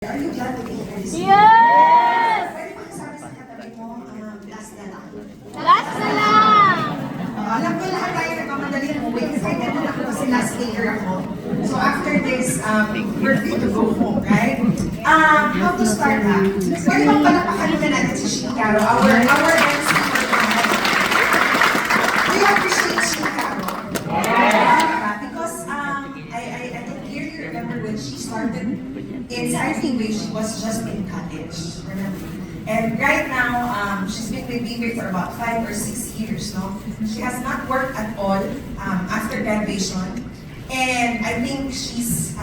Are you glad to be here this year? Yes! Pwede mo sabi sa katabi mo, last na lang. Last na lang! Alam ko lahat tayo nagmamadali ng uwi kasi ganun ako kasi last later ako. So after this, we're free to go home, right? How to start that? Pwede bang palapakan muna natin si Shikaro, our MC for tonight. Do you appreciate Shikaro? Because I can clearly remember when she started in Cycling Way, she was just in college. And right now, she's been with Bigway for about 5 or 6 years, no? She has not worked at all after graduation. And I think she's,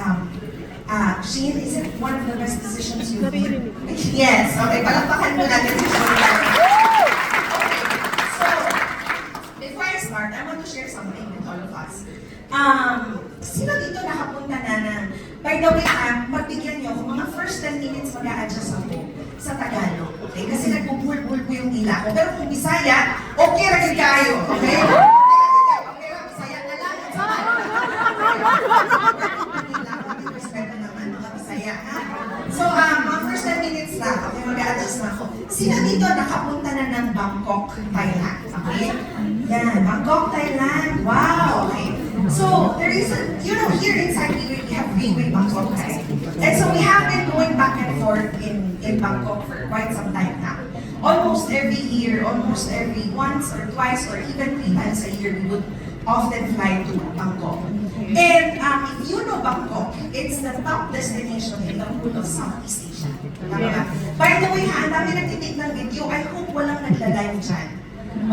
she isn't one of the best decisions you've made. Yes, okay, palakpakan mo natin si Shikaro. Okay, so, before I start, I want to share something with all of us. Sino dito nakapunta na by the way, magbigyan niyo ako, mga first 10 minutes mag-a-adjust ako sa Tagalog, okay? Kasi nagbubulbul po yung dila ko. Pero kung Bisaya, okay rin kayo, okay? Okay, Bisaya na lang. Respeto naman mga Bisaya, ha? So, mga first 10 minutes lang, okay, mag-a-adjust na ako. Sino dito nakapunta na ng Bangkok, Thailand, okay? Yan, Bangkok, Thailand, wow, okay. So, there is a, you know, here inside we have Bigway Bangkok, right? And so we have been going back and forth in Bangkok for quite some time now. Almost every year, almost every once or twice or even 3 times a year, we would often fly to Bangkok. And if you know Bangkok, it's the top destination in the whole of Southeast Asia. Yeah. By the way, ang dami nagtitik ng video, I hope walang nagla-live dyan.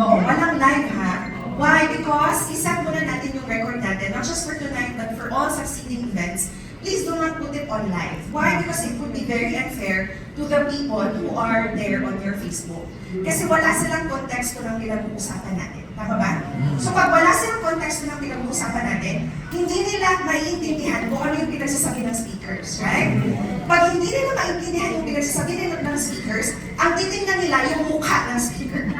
Oo, walang live ha. Why? Because iset muna natin yung record natin, not just for tonight, but for all succeeding events. Please do not put it on live. Why? Because it would be very unfair to the people who are there on your Facebook. Kasi wala silang konteksto ng pinag-uusapan natin. Tama ba? So pag wala silang konteksto ng pinag-uusapan natin, hindi nila maiintindihan kung ano yung pinagsasabi ng speakers, right? Pag hindi nila maintindihan yung pinagsasabi ng speakers, ang titingnan nila yung mukha ng speaker.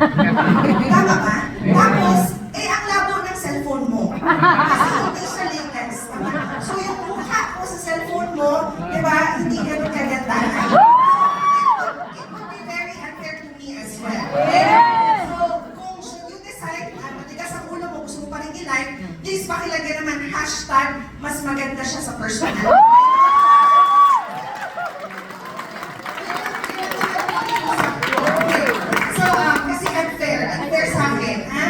Tama ba? Tapos, ang labo ng cellphone mo. Kasi hindi siya latest. Tama? So yung mukha ko sa cellphone mo, di ba, hindi ganun kaganda. It would be very unfair to me as well. Okay? So, kung you decide, matigas ang ulo mo, gusto mo pa rin i-like, please pakilagyan naman hashtag mas maganda siya sa personal. So, kasi unfair sa akin, ha?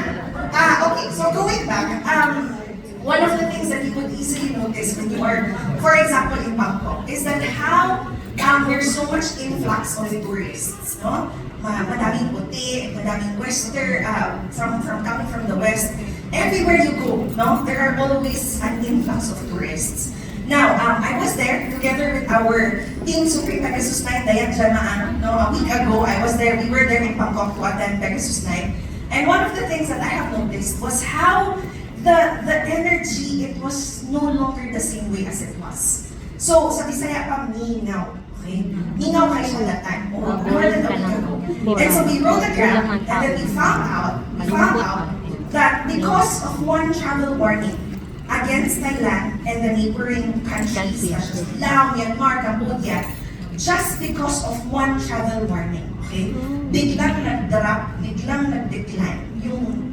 Okay, so going back, one of the things that you would easily notice when you are, for example, in Bangkok, is that how there's so much influx of tourists, no? Madaming puti, madaming Western, coming from the West. Everywhere you go, no, there are always an influx of tourists. Now, I was there together with our Team Supreme Pegasus Night, Dayan Jamaan, no, a week ago. We were there in Bangkok to attend Pegasus Night. And one of the things that I have noticed was how the energy, it was no longer the same way as it was. So, sa Bisaya pa, minaw. Okay? Minaw kayo siya that time. More than a week ago. And so we rode the ground, and then we found out that because of one travel warning against Thailand and the neighboring countries such as Laos, Myanmar, Cambodia, just because of one travel warning, okay, biglang nag-drop, biglang nag-decline yung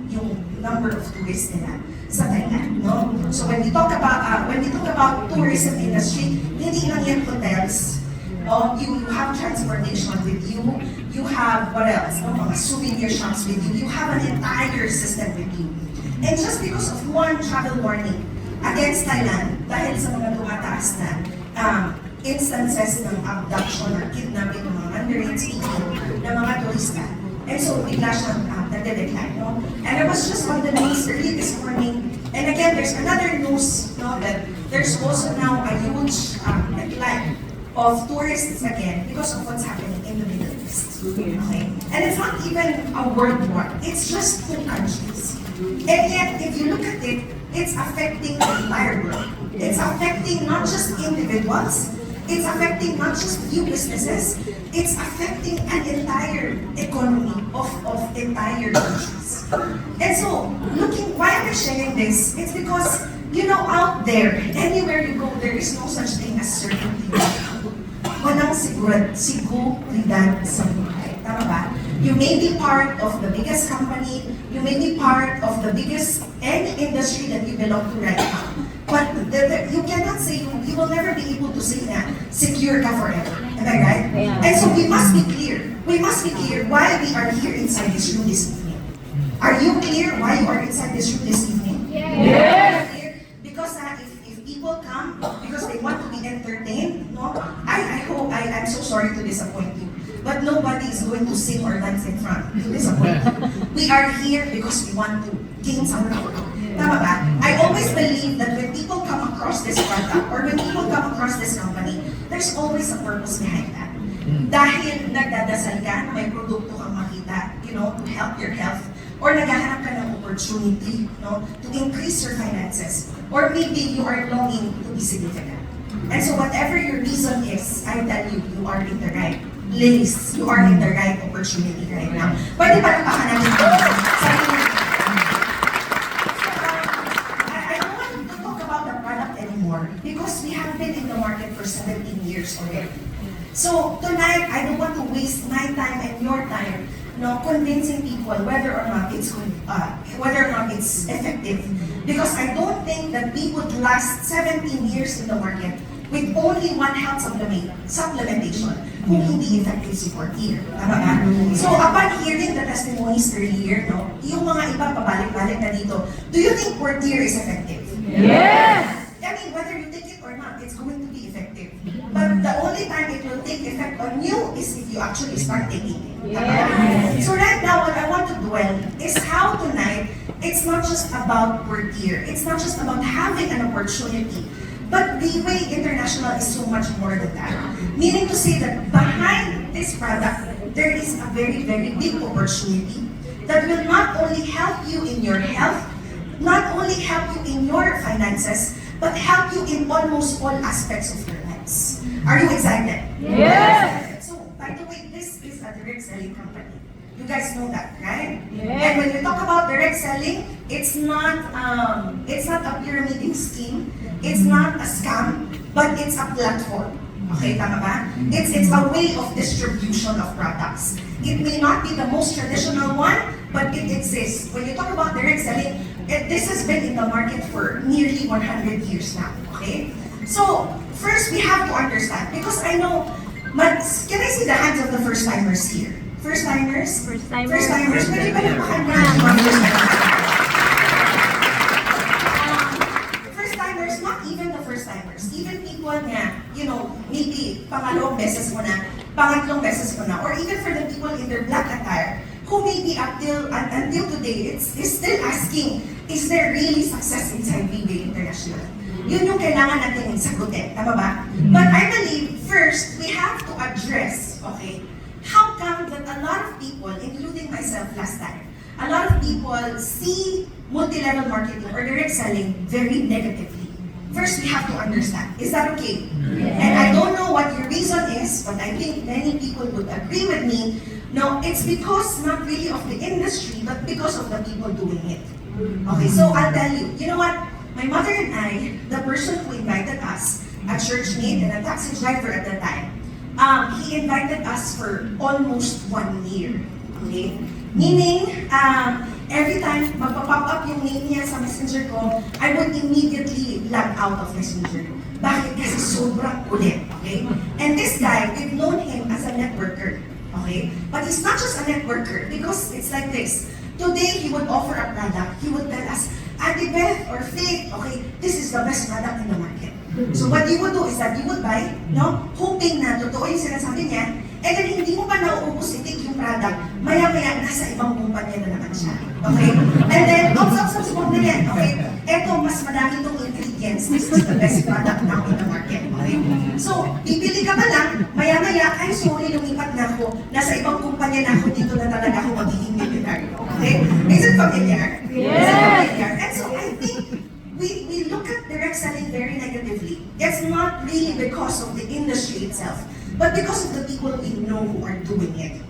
number of tourists nila sa Thailand, no? So when we talk about tourism industry, hindi lang yan hotels. You have transportation with you. You have what else? Mga souvenir shops with you. You have an entire system with you. And just because of one travel warning against Thailand, dahil sa mga tumataas na instances ng abduction or kidnapping ng mga underage people ng mga turista. And so, bigla siyang nagde-decline, no? And I was just on the news early this morning, and again, there's another news, no, that there's also now a huge decline of tourists again because of what's happening in the Middle East. Okay? And it's not even a world war, it's just 2 countries. And yet, if you look at it, it's affecting the entire world. It's affecting not just individuals, it's affecting not just few businesses, it's affecting an entire economy of entire countries. And so, why am I sharing this? It's because, you know, out there, anywhere you go, there is no such thing as certainty. walang seguridad sa buhay. Tama ba? You may be part of the biggest company, you may be part of the biggest any industry that you belong to right now. But you cannot say, you will never be able to say that secure ka forever. Am I right? Yeah. And so we must be clear. We must be clear why we are here inside this room this evening. Are you clear why you are inside this room this evening? Yes. Because if people come because they want to be entertained, no, I hope, I'm so sorry to disappoint you, but nobody is going to sing or dance in front to disappoint you. We are here because we want to gain something. Tama ba? I always believe that when people come across this product or when people come across this company, there's always a purpose behind that. Dahil nagdadasal ka na may produkto kang makita, to help your health, or naghahanap ka ng opportunity, to increase your finances, or maybe you are longing to be significant. And so whatever your reason is, I tell you, you are in the right place, you are in the right opportunity right now. Pwede pa lang pakanamin ko sa inyo. I don't want to talk about the product anymore because we have been in the market for 17 years already. So tonight, I don't want to waste my time and your time, convincing people whether or not it's effective. Because I don't think that we would last 17 years in the market with only one health supplementation kung hindi effective si Portier. Tama ba? So upon hearing the testimonies earlier, yung mga iba pabalik-balik na dito, do you think Portier is effective? Yes. I mean, whether you take it or not, it's going to be effective. But the only time it will take effect on you is if you actually start taking it. Yes. So right now, what I want to dwell is how tonight, it's not just about Portier. It's not just about having an opportunity. But Bway International is so much more than that. Meaning to say that behind this product, there is a very, very big opportunity that will not only help you in your health, not only help you in your finances, but help you in almost all aspects of your lives. Are you excited? Yes. So, by the way, this is a direct selling company. You guys know that, right? Yes. And when we talk about direct selling, it's not a pyramiding scheme, it's not a scam, but it's a platform. Okay, tama ba? It's a way of distribution of products. It may not be the most traditional one, but it exists. When you talk about direct selling, this has been in the market for nearly 100 years now, okay? So, first we have to understand, because I know, can I see the hands of the first-timers here? First-timers? First-timers. First-timers, pwede ba napakanyan yung mga first-timers? First-timers, not even the first-timers, even people na, maybe pangalawang beses mo na, pangatlong beses mo na, or even for the people in their black attire, who maybe until today, is still asking, is there really success inside Bway International? Yun yung kailangan natin sagutin, tama ba? But I believe, first, we have to address, okay, how come that a lot of people, including myself last time, a lot of people see multi-level marketing or direct selling very negatively. First, we have to understand, is that okay? And I don't know what your reason is, but I think many people would agree with me. No, it's because not really of the industry, but because of the people doing it. Okay, so I'll tell you, you know what? My mother and I, the person who invited us, a church mate and a taxi driver at the time, he invited us for almost 1 year. Okay? Meaning, every time magpa-pop up yung name niya sa messenger ko, I would immediately log out of messenger. Bakit? Kasi sobrang kulit. Okay? And this guy, we've known him as a networker. Okay? But he's not just a networker because it's like this. Today, he would offer a product. He would tell us, Ate Beth or Faith, okay, this is the best product in the market. So what you would do is that you would buy, hoping na totoo yung sinasabi niya, and then hindi mo pa nauubos i-take yung product, maya-maya nasa ibang kumpanya na naman siya. Okay? And then, subscribe na yan, okay? Eto, mas madami itong ingredients. This is the best product now in the market. Okay? So, pipili ka pa lang, maya-maya, ay sorry, lumipat na ako, nasa ibang kumpanya na ako, dito na talaga ako magiging millionaire. Okay? Is it familiar? Yes. Is it familiar? And so, I think, we look at direct selling very negatively. It's not really because of the industry itself, but because of the people we know who are doing it.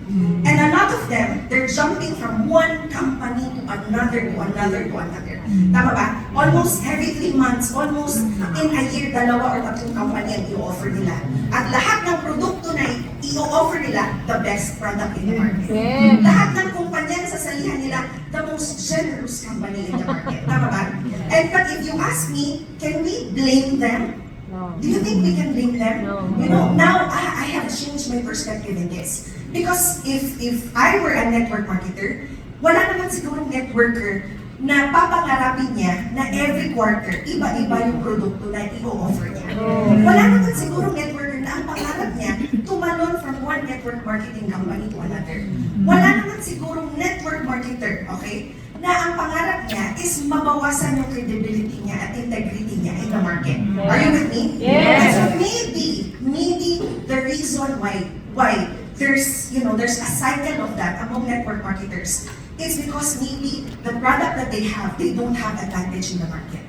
And a lot of them, they're jumping from one company to another, to another, to another. Tama ba? Almost every 3 months, almost in a year, 2 or 3 company ang i-offer nila. At lahat ng produkto nila the best product in the market. Yes. Lahat ng kumpanya na sasalihan nila, the most generous company in the market. Tama ba? And but if you ask me, can we blame them? No. Do you think we can blame them? No. You know, now I have changed my perspective in this. Because if I were a network marketer, wala naman sigurong networker na papangarapin niya na every quarter, iba-iba yung produkto na i-offer niya. Wala naman sigurong networker na ang pangarap niya tumalon from one network marketing company to another. Wala naman sigurong network marketer, okay, na ang pangarap niya is mabawasan yung credibility niya at integrity niya in the market. Are you with me? Yes. So maybe the reason why there's a cycle of that among network marketers is because maybe the product that they have, they don't have advantage in the market.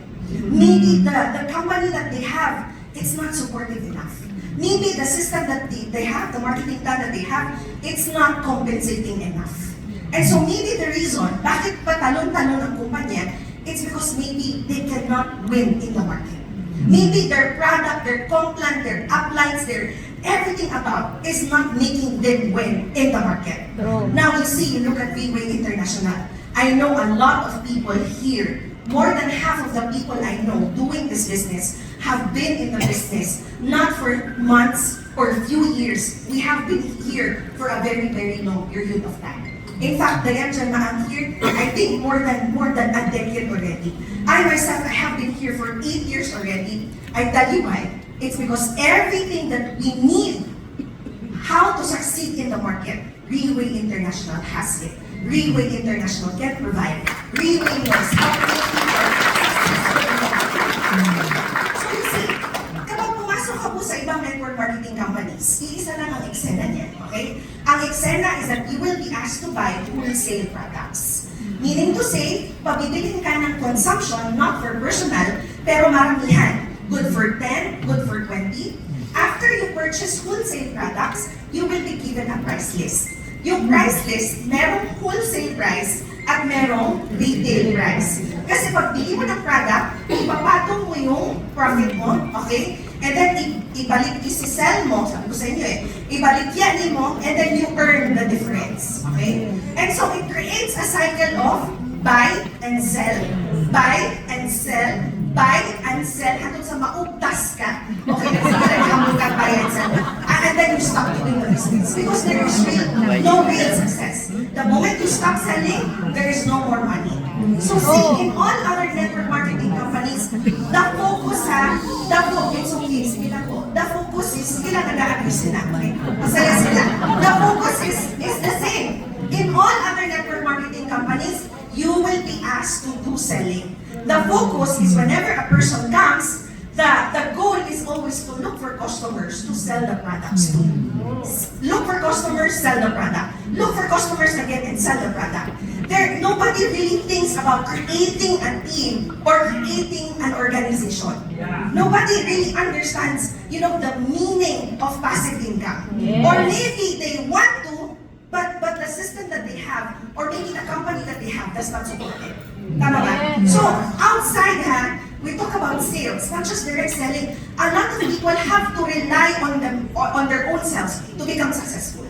Maybe the company that they have, it's not supportive enough. Maybe the system that they have, the marketing plan that they have, it's not compensating enough. And so maybe the reason, bakit patalon-talon ang kumpanya, it's because maybe they cannot win in the market. Maybe their product, their comp plan, their uplines, their everything about is not making them win in the market. True. Now you see, you look at Freeway International. I know a lot of people here, more than half of the people I know doing this business have been in the business, not for months or few years. We have been here for a very, very long period of time. In fact, Diane Jalma, I'm here, I think more than a decade already. I myself, I have been here for 8 years already. I tell you why. It's because everything that we need, how to succeed in the market, Freeway International has it. Freeway International can provide it. Freeway knows how to make it. So you see, kapag pumasok ka po sa ibang network marketing companies, iisa lang ang eksena niya, okay? Ang eksena is that you will be asked to buy wholesale products. Meaning to say, pabibilin ka ng consumption, not for personal, pero maramihan. Good for 10, good for 20. After you purchase wholesale products, you will be given a price list. Yung price list, merong wholesale price at merong retail price. Kasi pag bili mo ng product, ipapatong mo yung profit mo, okay? And then ibalik isi-sell mo, sabi ko sa inyo ibalik yan mo, and then you earn the difference, okay? And so it creates a cycle of buy and sell, buy and sell, buy and sell, hanggang sa maubtas ka, okay? Kasi naghamon ka, buy and sell. And then you stop doing the business because there is no real success. The moment you stop selling, there is no more money. So see, in all other network marketing companies, the focus is sila nag-a-agree sila. Okay? Masaya sila. The focus is the same. In all other network marketing companies, you will be asked to do selling. The focus is whenever a person comes, the goal is always to look for customers to sell the products to. Look for customers, sell the product. Look for customers again and sell the product. Nobody really thinks about creating a team or creating an organization. Nobody really understands, the meaning of passive income. Yes. Or maybe they want to, but the system that they have, or maybe the company that they have does not support it. Tama ba? Yes. So, outside we talk about sales, not just direct selling. A lot of people have to rely on their own selves to become successful.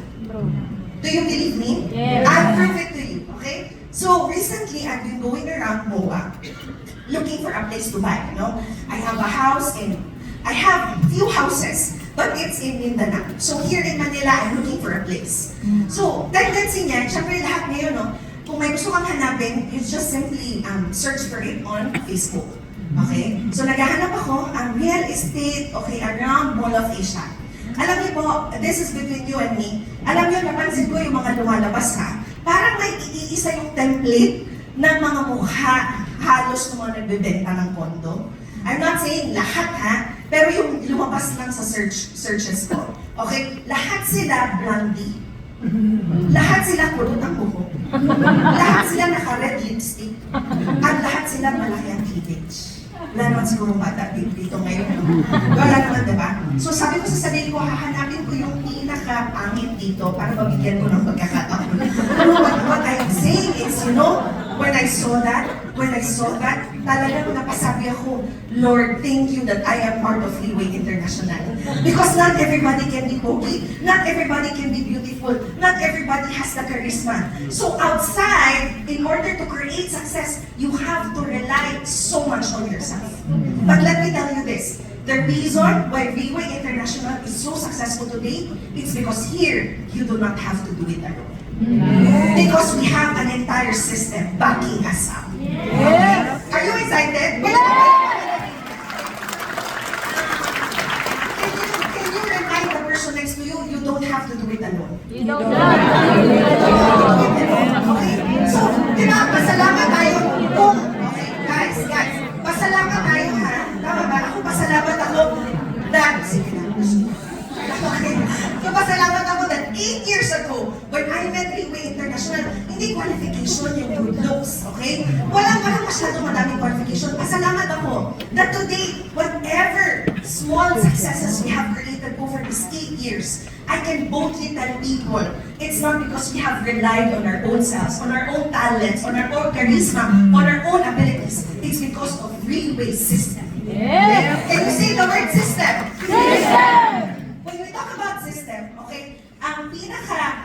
Do you believe me? Yes. I'll prove it to you, okay? So, recently, I've been going around MOA, looking for a place to buy, I have a house I have few houses, but it's in Mindanao. So, here in Manila, I'm looking for a place. So, tendency niya, syempre lahat ngayon, kung may gusto kang hanapin, you just simply search for it on Facebook. Okay? So, naghahanap ako ang real estate, around Mall of Asia. Alam niyo po, this is between you and me. Alam niyo, napansin ko yung mga lumalabas parang may iisa yung template ng mga mukha halos ng mga nagbebenta ng kondo. I'm not saying lahat pero yung lumabas lang sa searches ko. Okay? Lahat sila blondie. Lahat sila kulot ang buhok. Lahat sila naka-red lipstick. At lahat sila malaki ang cleavage. Wala naman siguro bata dito ngayon. Wala naman, diba? So sabi ko sa sarili ko, hahanapin ko yung pinaka-pangit dito para mabigyan ko ng pagkakataon. What I'm saying is, when I saw that, when I saw that, talagang napasabi ako, Lord, thank you that I am part of Leeway International. Because not everybody can be pogi, not everybody can be beautiful, not everybody has the charisma. So outside, in order to create success, you have to rely so much on yourself. But let me tell you this, the reason why Leeway International is so successful today, it's because here, you do not have to do it alone. Because we have an entire system backing us up. Okay? Are you excited? Can you remind the person next to you, you don't have to do it alone. You don't Okay? So, di ba, pasalamat tayo kung, okay, guys, pasalamat tayo ha. Tama ba? Ako, pasalamat ako na, sige na, okay. So, pasalamat ako that 8 years ago, when I met Leeway International, hindi qualification yung good looks, okay? Walang masyadong madaming qualification. Pasalamat ako that today, whatever small successes we have created over these 8 years, I can boldly tell people, it's not because we have relied on our own selves, on our own talents, on our own charisma, on our own abilities. It's because of Leeway system. Yeah. Can you say the word system? System! When we talk about system, okay,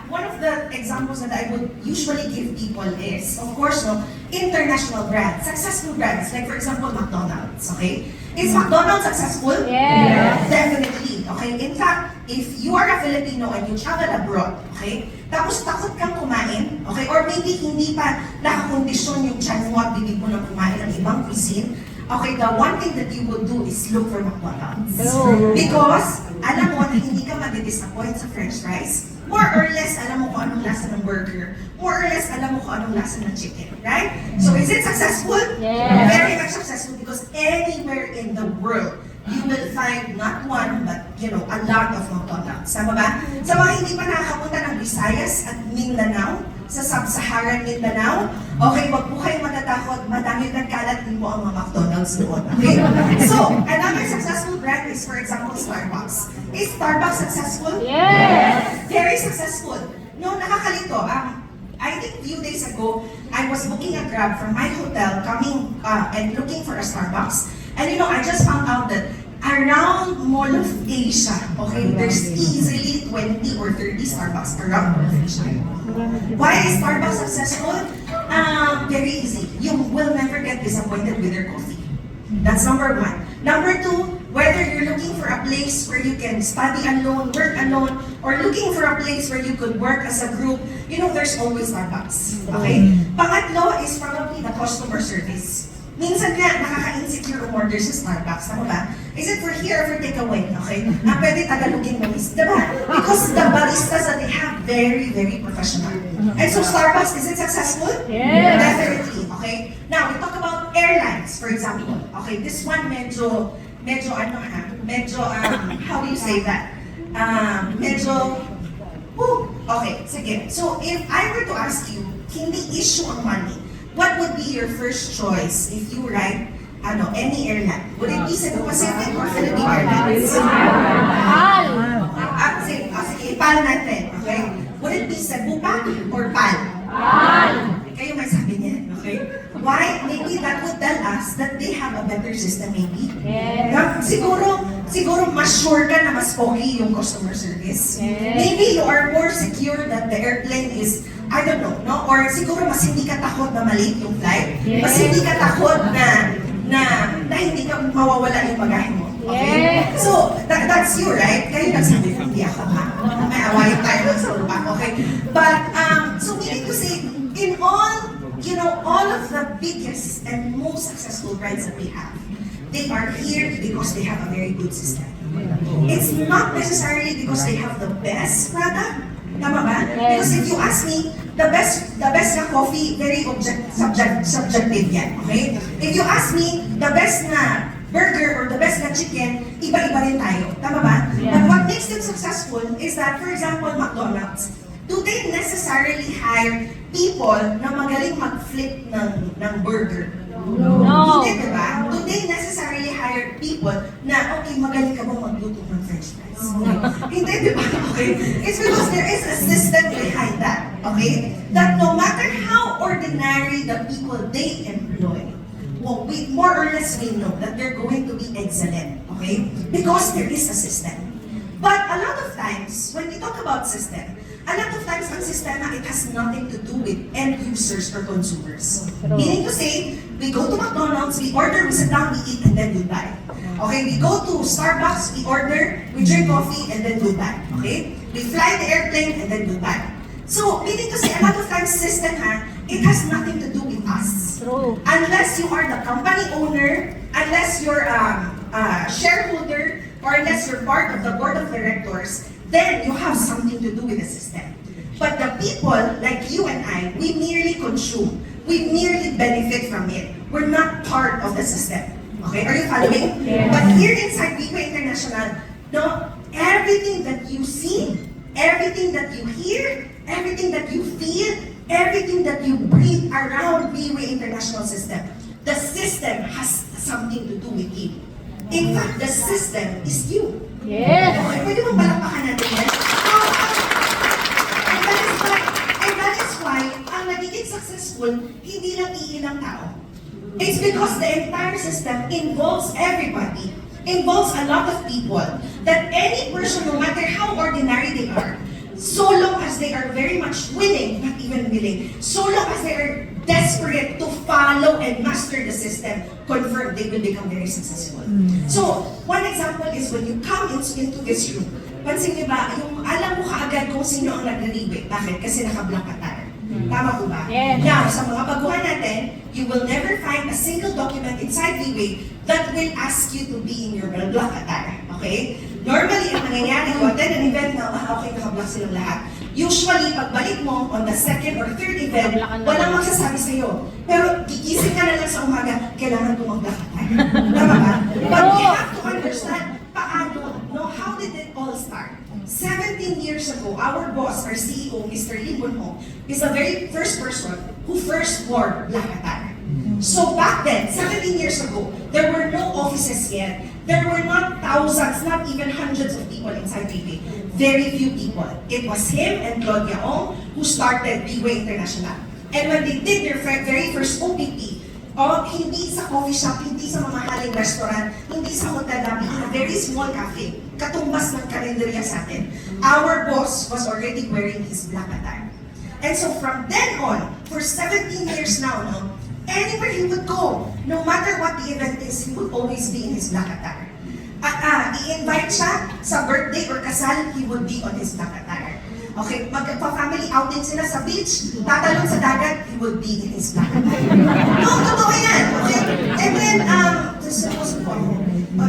one of the examples that I would usually give people is, of course, no, international brands, successful brands, like for example, McDonald's, okay? Is McDonald's successful? Yes. Definitely, okay? In fact, if you are a Filipino and you travel abroad, okay, tapos takot kang kumain, okay, or maybe hindi pa nakakondisyon yung tiyan mo at bibig mo na kumain ng ibang cuisine, okay, the one thing that you would do is look for McDonald's. True. Because, alam mo na hindi ka madi-disappoint sa french fries. More or less, alam mo kung anong lasa ng burger. More or less, alam mo kung anong lasa ng chicken. Right? So, is it successful? Yes. Very much successful because anywhere in the world, you will find not one, but, a lot of McDonald's. Tama ba? Sa mga hindi pa nakakapunta ng Visayas at Mindanao, sa Sub-Saharan Mindanao, okay, wag po kayong matatakot, madami nagkalat din mo ang mga McDonald's doon. Okay? So, another successful brand is, for example, Starbucks. Is Starbucks successful? Yes. Very successful. No, nakakalito. I think a few days ago, I was booking a Grab from my hotel, coming and looking for a Starbucks. And I just found out that around Mall of Asia, okay, there's easily 20 or 30 Starbucks around Mall of Asia. Why is Starbucks successful? Very easy. You will never get disappointed with their coffee. That's number one. Number two, whether you're looking for a place where you can study alone, work alone, or looking for a place where you could work as a group, there's always Starbucks. Okay? Pangatlo is probably the customer service. Minsan nga, nakaka-insecure umorder sa Starbucks. Tama ba? Is it for here or for takeaway? Okay? Pwede tagalogin mo is, diba? Because the baristas that they have, very, very professional. And so Starbucks, is it successful? Yes. Definitely. Okay? Now, we talk about airlines, for example. Okay, this one medyo how do you say that? Okay, sige. So, if I were to ask you, hindi issue ang money, what would be your first choice if you ride any airline? Would it be Cebu Pacific or Philippine Airlines? Mahal. Sige, PAL natin, okay? Would it be Cebu pa or PAL? Mahal. Kayo may sabi niyan, okay? Why? Maybe that would tell us that they have a better system, maybe. Yes. Siguro mas sure ka na mas pogi yung customer service. Yes. Maybe you are more secure that the airplane is, I don't know, no? Or siguro mas hindi ka takot na malate yung flight. Yes. Mas hindi ka takot na hindi ka mawawala yung bagahe mo. Okay? Yes. So, that's you, right? Kayo nagsabi, hindi ako ha. May awayan tayo sa lupa, okay? But, so meaning to say, in all of the biggest and most successful brands that we have, they are here because they have a very good system. It's not necessarily because they have the best product. Tama ba? Because if you ask me, the best na coffee, very subjective yan. Okay? If you ask me, the best na burger or the best na chicken, iba-iba rin tayo. Tama ba? Yeah. But what makes them successful is that, for example, McDonald's, do they necessarily hire people na magaling mag-flip ng burger? No. Hindi, di ba? Do they necessarily hire people na, okay, magaling ka ba magluto ng french fries? Hindi, di ba? Okay? It's because there is a system behind that. Okay? That no matter how ordinary the people they employ, well, we more or less we know that they're going to be excellent. Okay? Because there is a system. But a lot of times, when we talk about system, a lot of times ang sistema, it has nothing to do with end users or consumers. Meaning to say, we go to McDonald's, we order, we sit down, we eat, and then we buy. Okay, we go to Starbucks, we order, we drink coffee, and then we buy. Okay? We fly the airplane, and then we buy. So, meaning to say, a lot of times system, it has nothing to do with us. True. Unless you are the company owner, unless you're a shareholder, or unless you're part of the board of directors, then you have something to do with the system. But the people, like you and I, we merely consume. We merely benefit from it. We're not part of the system. Okay, are you following? Yes. But here inside Bigway International, no, everything that you see, everything that you hear, everything that you feel, everything that you breathe around Bigway International System, the system has something to do with you. In fact, the system is you. Yes. Okay, pwede mo palakpakan natin yan? And that is why, ang nagiging successful, hindi lang iilang tao. It's because the entire system involves everybody, involves a lot of people, that any person, no matter how ordinary they are, so long as they are very much willing, not even willing, so long as they are desperate to follow and master the system, confirm they will become very successful. So, one example is when you come into this room, pansin niyo ba, yung alam mo kaagad kung sino ang nagre-rebate. Bakit? Kasi naka-black attire. Tama po ba? Yes. Now, sa mga baguhan natin, you will never find a single document inside Bigway that will ask you to be in your black attire. Okay? Normally, ang nangyayari, you attend an event na, okay, naka-black silang lahat. Usually, pagbalik mo on the second or third event, walang magsasabi sa'yo. Pero gigising ka na lang sa umaga, kailangan ko mag-black attire. Tama ba? But we have to understand, paano, no, how did it all start? 17 years ago, our boss, our CEO, Mr. Lim Bunho, is the very first person who first wore black attire. So back then, 17 years ago, there were no offices yet. There were not thousands, not even hundreds of people inside Bigway. Very few people. It was him and Claudia Ong who started Bigway International. And when they did their very first OPP, hindi sa coffee shop, hindi sa mamahaling restaurant, hindi sa hotel lobby, in a very small cafe, katumbas ng kalendarya sa atin. Our boss was already wearing his black attire. And so from then on, for 17 years now, no, anywhere he would go, no matter what the event is, he would always be in his black attire. I-invite siya sa birthday or kasal, he would be on his black attire. Okay, magpa-family outing sila sa beach, tatalon sa dagat, he would be in his black attire. No, totoo yan, okay? And then, suppose po,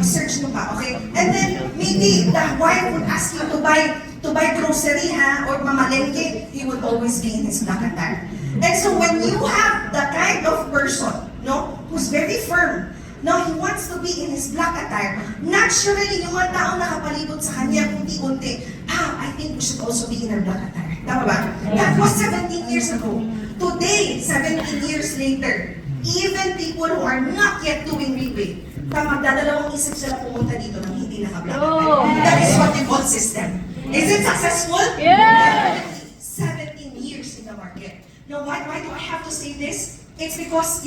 search mo pa, okay? And then, maybe the wife would ask you to buy grocery, or mamalengke, he would always be in his black attire. And so when you have the kind of person, no, who's very firm, no, he wants to be in his black attire, naturally, yung mga taong nakapalibot sa kanya, unti-unti, I think we should also be in our black attire. Tama ba? That was 17 years ago. Today, 17 years later, even people who are not yet doing rebate, magdadalawang isip sila pumunta dito ng hindi naka-black attire. Oh. That is what we call system. Is it successful? Yes! 17 years in the market. Now, why do I have to say this? It's because,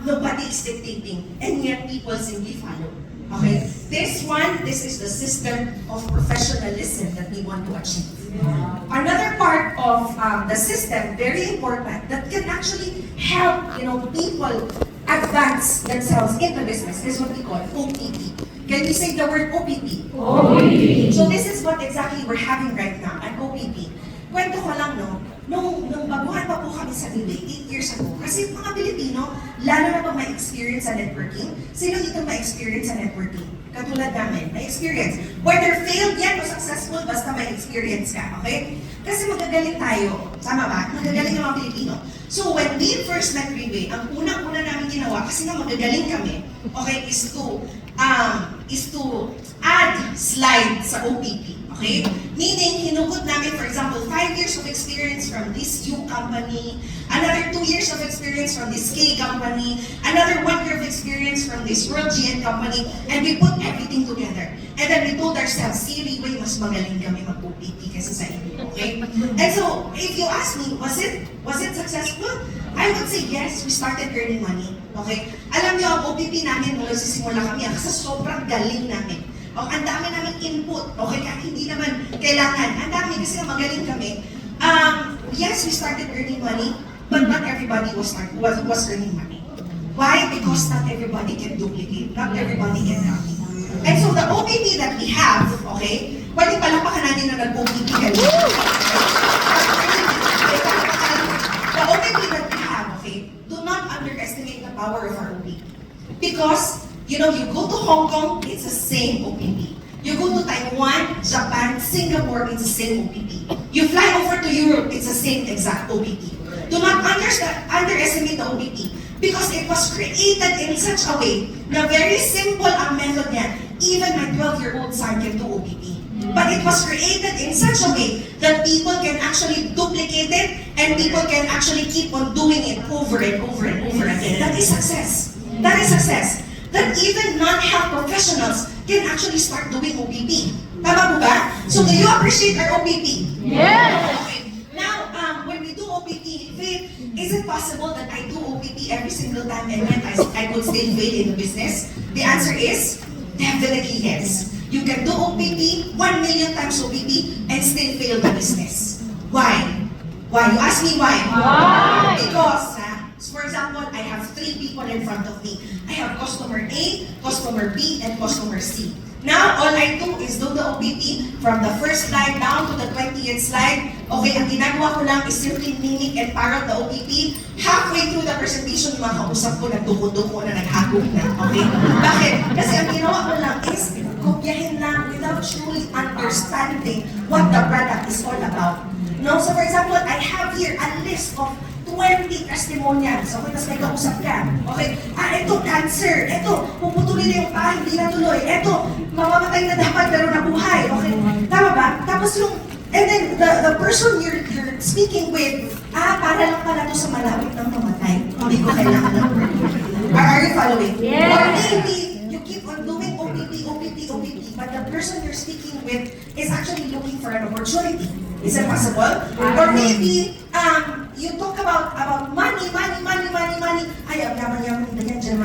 nobody is dictating, and yet people simply follow. Okay? This is the system of professionalism that we want to achieve. Another part of the system, very important, that can actually help, people advance themselves in the business is what we call OPP. Can you say the word OPP? OPP. So this is what exactly we're having right now, an OPP. Kwento ko lang, nung baguhan pa po kami sa Bigway, 8 years ago, kasi mga Pilipino, lalo na pag may experience sa networking, sino dito may experience sa networking? Katulad namin, may experience. Whether failed yan o successful, basta may experience ka, okay? Kasi magagaling tayo, tama ba? Magagaling ang mga Pilipino. So when we first met Bigway, ang unang-una namin ginawa, kasi nga magagaling kami, okay, is to add slide sa OPP. Okay? Meaning, sinugot namin, for example, 5 years of experience from this U company, another 2 years of experience from this K company, another 1 year of experience from this World GN company, and we put everything together. And then we told ourselves, si Riway, mas magaling kami mag-OPT kaysa sa inyo, okay? And so, if you ask me, was it successful? I would say yes, we started earning money, okay? Alam niyo, ang OPT namin, nung nagsisimula kami, kasi sobrang galing namin. O, ang dami namin input, okay? Kahit hindi naman kailangan. Ang dami kasi magaling kami. Yes, we started earning money, but not everybody was earning money. Why? Because not everybody can duplicate. Not everybody can copy. And so the OPT that we have, okay? Pwede palapakan natin na nag-OPT kanina. The OPT that we have, okay? Do not underestimate the power of our OPT. Because you know, you go to Hong Kong, it's the same OPT. You go to Taiwan, Japan, Singapore, it's the same OPT. You fly over to Europe, it's the same exact OPT. Do not underestimate the OPT because it was created in such a way na very simple ang method niya. Even my 12-year-old son can do OPT. But it was created in such a way that people can actually duplicate it and people can actually keep on doing it over and over and over again. That is success. That is success. That even non-health professionals can actually start doing OPP. Tama po ba? So do you appreciate our OPP? Yes! Okay. Now, when we do OPP, Faith, is it possible that I do OPP every single time and yet I would still fail in the business? The answer is definitely yes. You can do OPP, 1 million times OPP, and still fail the business. Why? Why? You ask me why? Why? Because, for example, I have 3 people in front of me. I have customer A, customer B, and customer C. Now, all I do is do the OPP from the first slide down to the 20th slide. Okay, ang ginagawa ko lang is simply mimic and parrot the OPP. Halfway through the presentation, yung mga kausap ko, nagduko-duko na, naghagok na. Okay? Bakit? Kasi ang ginawa ko lang is kopyahin lang without truly understanding what the product is all about. No? So for example, I have here a list of 20 testimonials. Okay, tapos may kausap ka. Okay, ito, cancer. Ito, puputulin na yung paa, hindi natuloy. Ito, mamamatay na dapat pero nabuhay. Okay, tama ba? Tapos yung, and then the person you're speaking with, para lang pala to sa malapit ng mamatay. Hindi ko kailangan ng word. Are you following? Yes. Or maybe, you keep on doing OPP, but the person you're speaking with is actually looking for an opportunity. Is it possible? Or maybe, you talk about money. Ay, ang yaman-yaman na yan, dyan.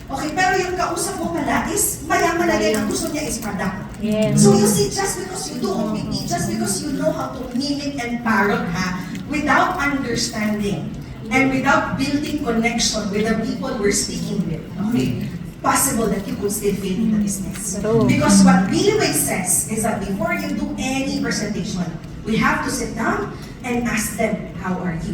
Okay, pero yung kausap mo pala is mayaman na din. Ang gusto niya is product. Yes. So you see, just because you do OPP, just because you know how to mimic and parrot, without understanding and without building connection with the people we're speaking with, okay, possible that you could still fail in the business. True. Because what Billy says is that before you do any presentation, we have to sit down and ask them, how are you?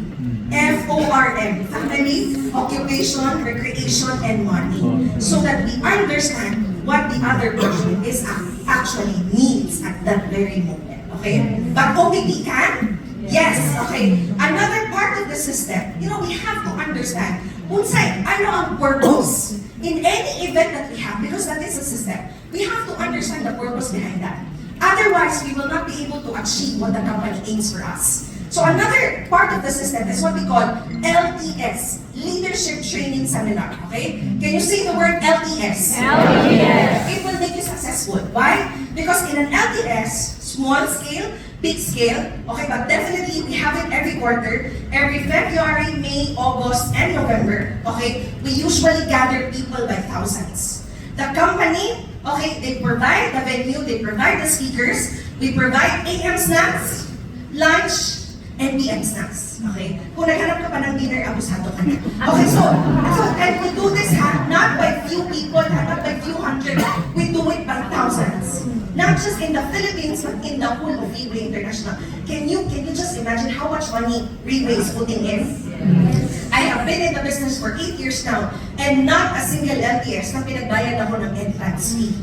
FORM, family, occupation, recreation, and money. So that we understand what the other person is actually needs at that very moment. Okay? But OPP can? Yes. Okay. Another part of the system, you know, we have to understand unsay, ano ang purpose in any event that we have, because that is a system. We have to understand the purpose behind that. Otherwise, we will not be able to achieve what the company aims for us. So another part of the system is what we call LTS, Leadership Training Seminar. Okay? Can you say the word LTS? LTS. It will make you successful. Why? Because in an LTS, small scale, big scale, okay, but definitely we have it every quarter, every February, May, August, and November, okay, we usually gather people by thousands. The company, okay, they provide the venue, they provide the speakers, we provide AM snacks, lunch, and PM snacks. Okay? Kung naghanap ka pa ng dinner, abusado ka na. Okay, so and we do this not by few people, not by few hundred, we do it by thousands. Not just in the Philippines, but in the whole of Riway International. Can you just imagine how much money Riway is putting in? I have been in the business for 8 years now, and not a single LTS na pinagbayad ako ng entrance fee.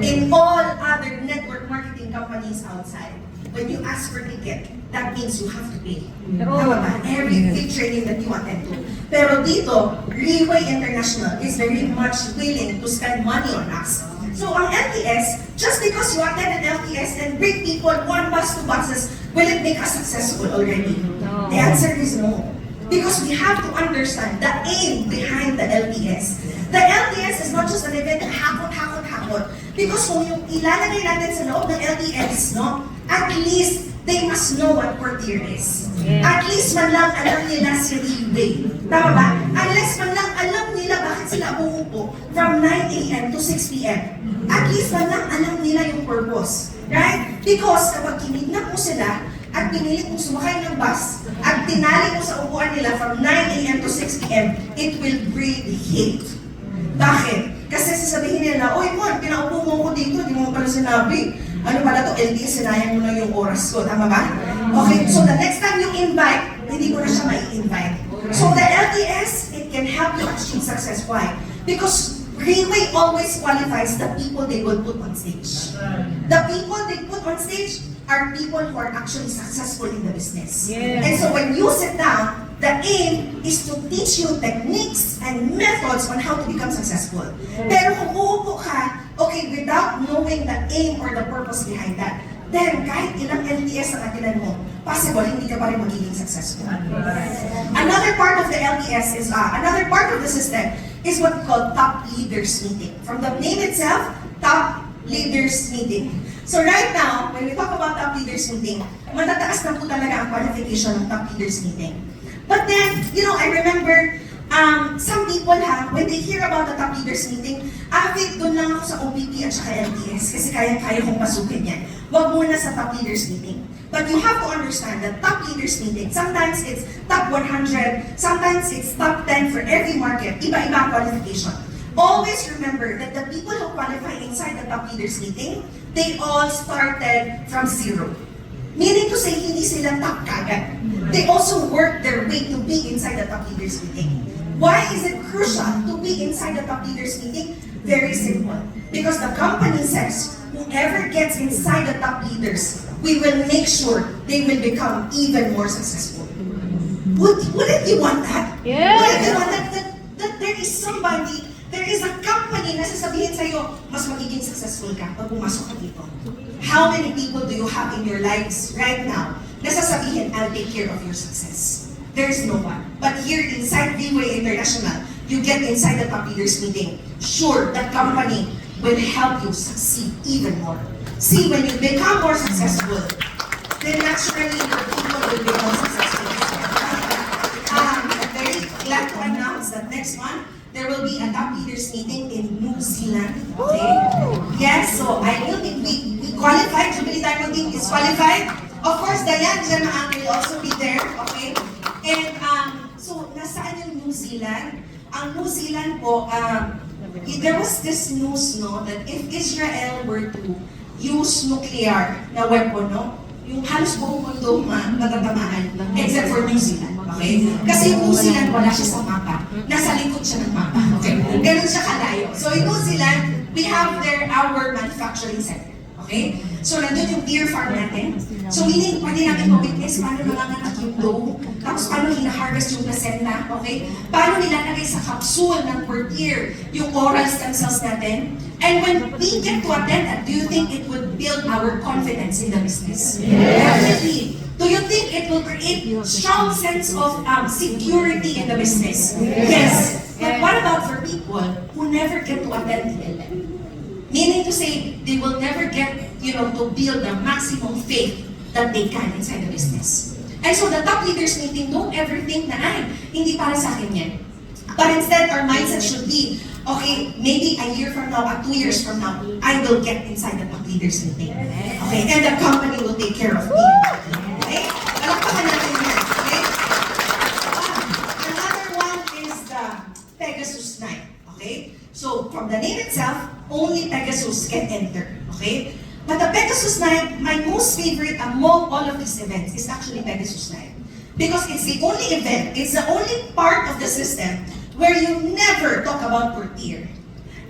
In all other network marketing companies outside, when you ask for ticket, that means you have to pay. Tama ba? Every big training that you attend to. Pero dito, Riway International is very much willing to spend money on us So ang LTS, just because you attend an LTS and bring people 1 bus, 2 buses, will it make us successful already? No. The answer is no. Because we have to understand the aim behind the LTS. The LTS is not just an event na hakot. Because kung yung ilalagay natin sa loob ng LTS, no, at least they must know what courtier is. Yeah. At least man lang alam nila si Leeway. Tama ba? Unless man lang alam nila bakit sila uupo from 9 a.m. to 6 p.m. At least man lang alam nila yung purpose. Right? Because kapag kinidnap mo sila at pinilit mong sumakay ng bus at tinali mo sa upuan nila from 9 a.m. to 6 p.m., it will breed hate. Bakit? Kasi sasabihin nila, oy Mon, pinaupo mo ko dito, di mo pala sinabi. Ano pala to, LTS, sinayang mo na yung oras ko, tama ba? Okay, so the next time you invite, hindi ko na siya mai-invite. So the LTS, it can help you achieve success. Why? Because Greenway always qualifies the people they will put on stage. The people they put on stage are people who are actually successful in the business. Yeah. And so when you sit down, the aim is to teach you techniques and methods on how to become successful. Pero kung uupo ka, okay, without knowing the aim or the purpose behind that, then kahit ilang LTS ang atinan mo, possible hindi ka pa rin magiging successful. Another part of the LTS is, another part of the system is what we call top leaders meeting. From the name itself, top leaders meeting. So right now, when we talk about top leaders meeting, matataas na po talaga ang qualification ng top leaders meeting. But then, I remember, some people when they hear about the top leaders meeting, doon lang ako sa OPP at saka LTS kasi kaya kong pasukin yan. Wag muna sa top leaders meeting. But you have to understand that top leaders meeting, sometimes it's top 100, sometimes it's top 10 for every market, iba-iba ang qualification. Always remember that the people who qualify inside the top leaders meeting, they all started from zero. Meaning to say, hindi sila top kagad. They also work their way to be inside the top leaders meeting. Why is it crucial to be inside the top leaders meeting? Very simple. Because the company says, whoever gets inside the top leaders, we will make sure they will become even more successful. Wouldn't you want that? Yeah. Wouldn't you want that there is somebody, there is a company na sasabihin sa'yo, mas magiging successful ka pag pumasok ka dito. How many people do you have in your lives right now na sasabihin, I'll take care of your success? There's no one. But here inside Greenway International, you get inside the top leaders meeting. Sure, that company will help you succeed even more. See, when you become more successful, then naturally your people will become successful. I'm very glad to announce that next month, there will be a top leaders meeting in New Zealand. Okay? Yes, so I will be, we qualified, Jubilee Diamond Team is qualified. Of course, Diane Gemma will also be there, okay? And so, nasaan yung New Zealand? Ang New Zealand po, there was this news, no, that if Israel were to use nuclear na weapon, no, yung halos buong mundo matatamaan, except for New Zealand, okay? Kasi yung New Zealand, wala siya sa mapa. Nasa likod siya ng mapa, okay? Ganun siya kalayo. So, in New Zealand, we have our manufacturing center, okay? So, nandun yung deer farm natin. So, meaning, pwede namin ma-witness paano nanganganak yung dough, tapos paano hina-harvest yung placenta, okay? Paano nilalagay sa capsule ng courtier yung oral stem cells natin. And when we get to attend that, do you think it would build our confidence in the business? Definitely. Do you think it will create strong sense of security in the business? Yes. But what about for people who never get to attend the event? Meaning to say, they will never get, to build the maximum faith that they can inside the business. And so the top leaders meeting, don't ever think na, hindi para sa akin yan. But instead, our mindset should be, okay, maybe a year from now, or 2 years from now, I will get inside the top leaders meeting. Okay, and the company will take care of me. Okay? Palakpakan natin yan. Okay? Another one is the Pegasus Night. Okay? So, from the name itself, only Pegasus can enter. Okay? But the Pegasus Night, my most favorite among all of these events is actually Pegasus Night. Because it's the only event, it's the only part of the system where you never talk about courtier.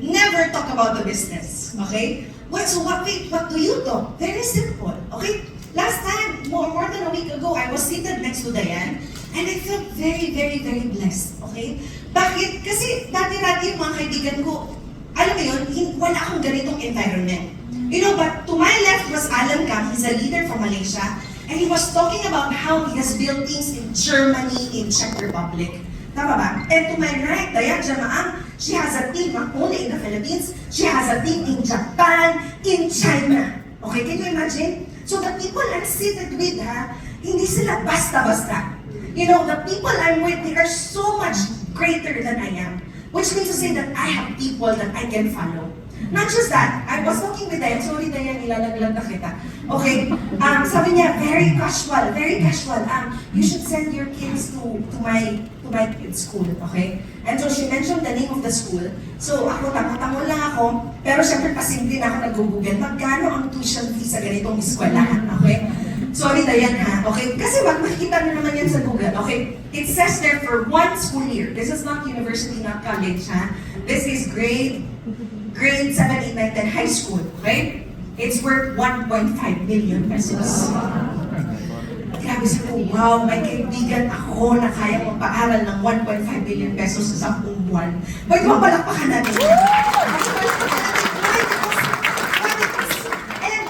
Never talk about the business. Okay? So what do you talk? Very simple. Okay? Last time, more than a week ago, I was seated next to Diane and I felt very, very, very blessed. Okay? Bakit? Kasi dati yung mga kaibigan ko, alam mo yun, wala akong ganitong environment. You know, but to my left was Alan Kam, he's a leader from Malaysia, and he was talking about how he has built things in Germany, in Czech Republic. Tama ba? And to my right, Dayan Jamaang, she has a team not only in the Philippines, she has a team in Japan, in China. Okay, can you imagine? So the people I'm seated with, hindi sila basta-basta. You know, the people I'm with, they are so much greater than I am. Which means to say that I have people that I can follow. Not just that, I was talking with Dayan, sorry Dayan, ilalaglag na kita. Okay, sabi niya, very casual, you should send your kids to my kids' school, okay? And so she mentioned the name of the school. So ako, tango-tango lang ako, pero syempre pasimple na ako nag-google, magkano ang tuition fee sa ganitong eskwelahan, okay? Sorry Dayan ha, okay? Kasi makikita na naman yan sa Google, okay? It says there for 1 school year. This is not university, not college, ha? This is grade 7, 8, 9, 10 high school, okay? It's worth 1.5 million pesos. Grabe sa ko, wow, may kaibigan ako na kaya magpaaral ng 1.5 million pesos sa 10 buwan. Pwede mo palakpakan natin yan. And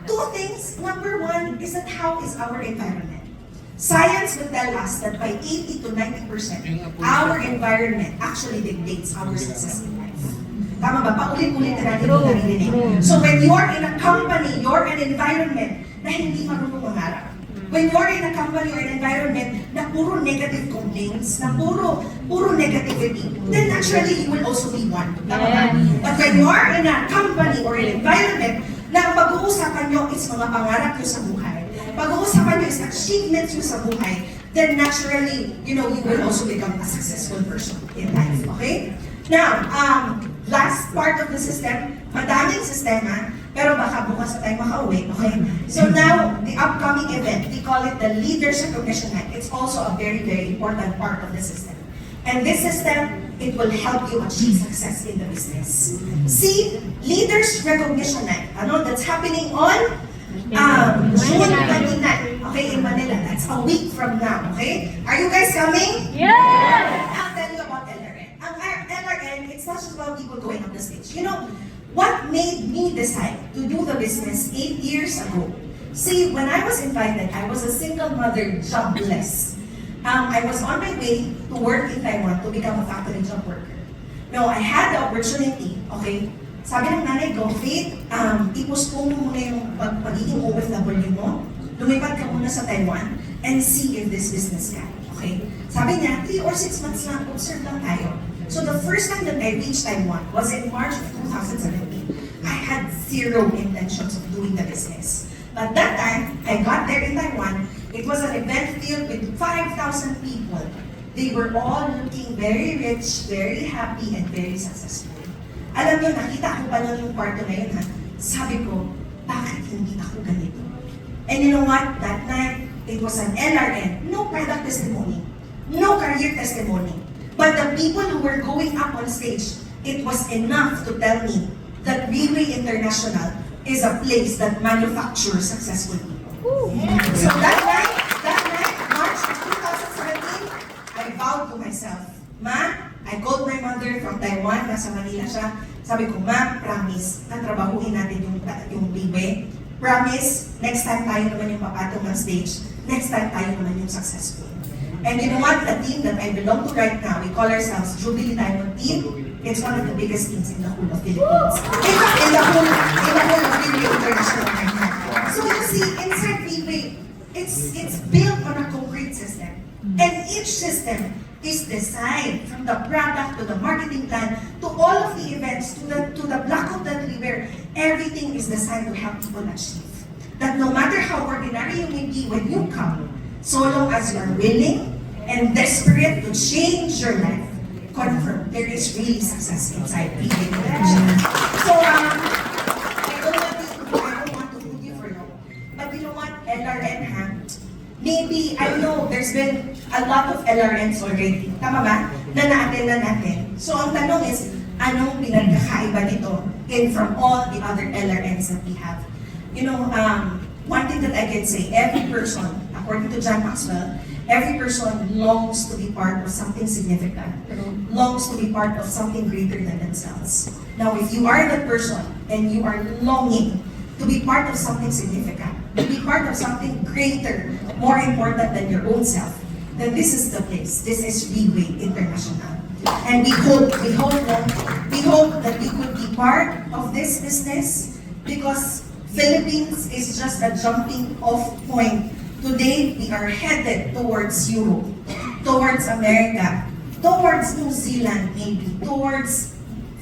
two things. Number one is that how is our environment? Science will tell us that by 80 to 90%, our environment actually dictates our success in life. Tama ba? Paulit-ulit na natin ito naririnig. So when you are in a company, you're an environment na hindi marunong mangarap. When you're in a company or an environment na puro negative complaints, na puro negativity, then naturally you will also be one. Tama ba? But when you are in a company or an environment na ang pag-uusapan nyo is mga pangarap nyo sa buhay, pag-uusapan nyo is achievements nyo sa buhay, then naturally, you know, you will also become a successful person in life. Okay? Now, last part of the system, madaming sistema, pero baka bukas na tayo makauwi, okay? So now, the upcoming event, we call it the Leaders Recognition Night. It's also a very, very important part of the system. And this system, it will help you achieve success in the business. See, Leaders Recognition Night, ano, that's happening on June 29, okay, in Manila. That's a week from now, okay? Are you guys coming? Yes! I'll tell you about LRN. Ang LRN, it's not just about people going on the stage. You know, what made me decide to do the business 8 years ago? See, when I was invited, I was a single mother, jobless. I was on my way to work in Taiwan to become a factory job worker. No, I had the opportunity, okay? Sabi ng nanay ko, Faith, ipostpone mo muna yung pagiging OFW mo, lumipat ka muna sa Taiwan, and see if this business can, okay? Sabi niya, 3 or 6 months lang, observe lang tayo. So the first time that I reached Taiwan was in March of 2017. I had zero intentions of doing the business. But that time, I got there in Taiwan. It was an event filled with 5,000 people. They were all looking very rich, very happy, and very successful. Alam niyo, nakita ko pa lang yung parto na yun, ha? Sabi ko, bakit hindi ako ganito? And you know what? That night, it was an LRN. No product testimony. No career testimony. But the people who were going up on stage, it was enough to tell me that Relay International is a place that manufactures successful people. So that night, March of 2017, I vowed to myself, Ma, I called my mother from Taiwan, nasa Manila siya. Sabi ko, Ma, promise, natrabahuhin natin yung Relay. Promise, next time tayo naman yung papatong ng stage, next time tayo naman yung successful. And you know what? The team that I belong to right now, we call ourselves Jubilee Diamond Team. It's one of the biggest teams in the whole of Philippines. In the whole of Relay International right now. So you see, inside Relay, it's built on a concrete system. And each system is designed from the product to the marketing plan to all of the events to the black hole that we wear. Everything is designed to help people achieve. That no matter how ordinary you may be when you come, so long as you are willing and desperate to change your life, confirm there is really success inside Relay International. So I don't want to hold you for long. But you know what? LRN maybe, I know there's been a lot of LRNs already. Tama ba? Na na-attend na natin. So ang tanong is, anong pinagkakaiba nito from all the other LRNs that we have? You know, one thing that I can say, every person, according to John Maxwell, every person longs to be part of something significant, longs to be part of something greater than themselves. Now, if you are that person and you are longing to be part of something significant, to be part of something greater, more important than your own self, then this is the place. This is Freeway International. And we hope that you could be part of this business because Philippines is just a jumping off point. Today, we are headed towards Europe, towards America, towards New Zealand maybe, towards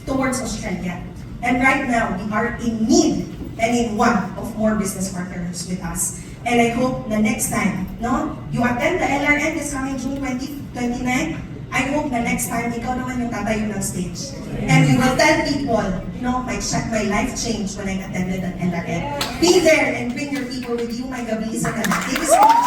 Australia. And right now, we are in need and in want of more business partners with us. And I hope the next time, no, you attend the LRN this coming June 29, I hope the next time, ikaw naman yung tatayo ng stage. And you will tell people, my life changed when I attended an LRN. Be there and bring your people with you, my gabi sa gabi. Thank you so much.